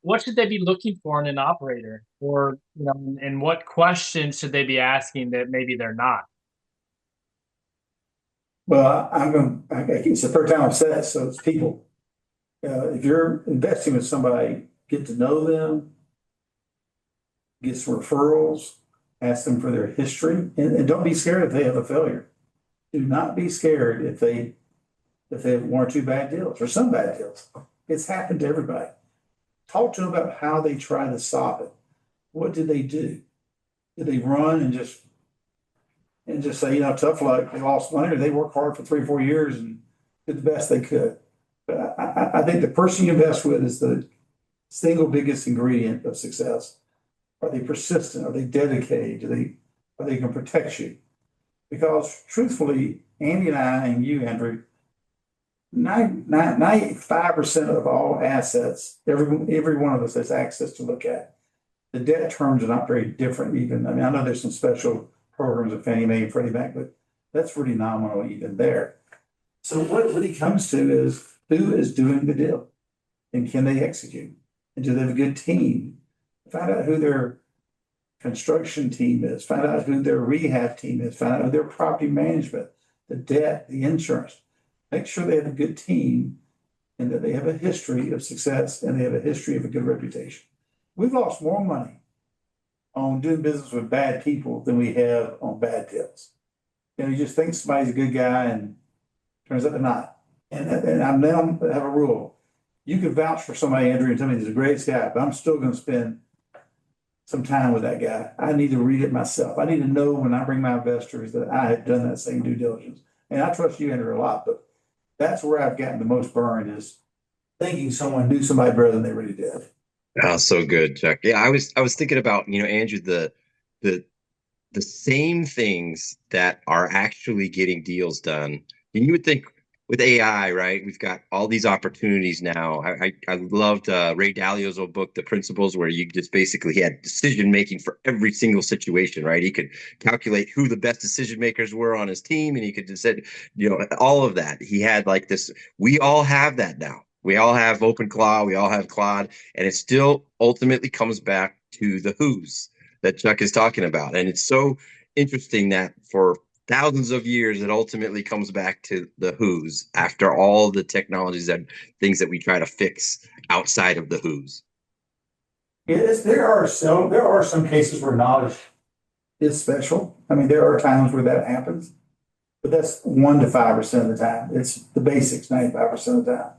what should they be looking for in an operator, or and what questions should they be asking that maybe they're not? Well, it's the third time I've said it, so it's people. If you're investing with somebody, get to know them, get some referrals, ask them for their history, and don't be scared if they have a failure. Do not be scared if they have one or two bad deals or some bad deals. It's happened to everybody. Talk to them about how they try to stop it. What did they do? Did they run and just say, tough luck, they lost money, or they worked hard for 3 or 4 years and did the best they could? But I think the person you invest with is the single biggest ingredient of success. Are they persistent? Are they dedicated? Are they going to protect you? Because truthfully, Andy and I and you, Andrew, 95% of all assets, every one of us has access to look at. The debt terms are not very different even. I mean, I know there's some special programs at Fannie Mae and Freddie Mac, but that's really nominal even there. So what he comes to is who is doing the deal and can they execute? And do they have a good team? Find out who their construction team is, find out who their rehab team is, find out who their property management, the debt, the insurance. Make sure they have a good team and that they have a history of success and they have a history of a good reputation. We've lost more money on doing business with bad people than we have on bad deals. You just think somebody's a good guy and turns out they're not. And I now have a rule. You can vouch for somebody, Andrew, and tell me he's the greatest guy, but I'm still going to spend some time with that guy. I need to read it myself. I need to know when I bring my investors that I have done that same due diligence. And I trust you, Andrew, a lot, but that's where I've gotten the most burned is thinking someone knew somebody better than they really did. Oh, so good, Chuck. Yeah, I was thinking about, Andrew, the the same things that are actually getting deals done. And you would think with AI, right? We've got all these opportunities now. I loved Ray Dalio's old book, The Principles, where you just basically he had decision making for every single situation, right? He could calculate who the best decision makers were on his team, and he could just said, all of that. He had like this. We all have that now. We all have OpenClaw. We all have Claude, and it still ultimately comes back to the who's that Chuck is talking about. And it's so interesting that for thousands of years, it ultimately comes back to the who's after all the technologies and things that we try to fix outside of the who's. Yes, there are some cases where knowledge is special. I mean, there are times where that happens, but that's 1 to 5% of the time. It's the basics 95% of the time.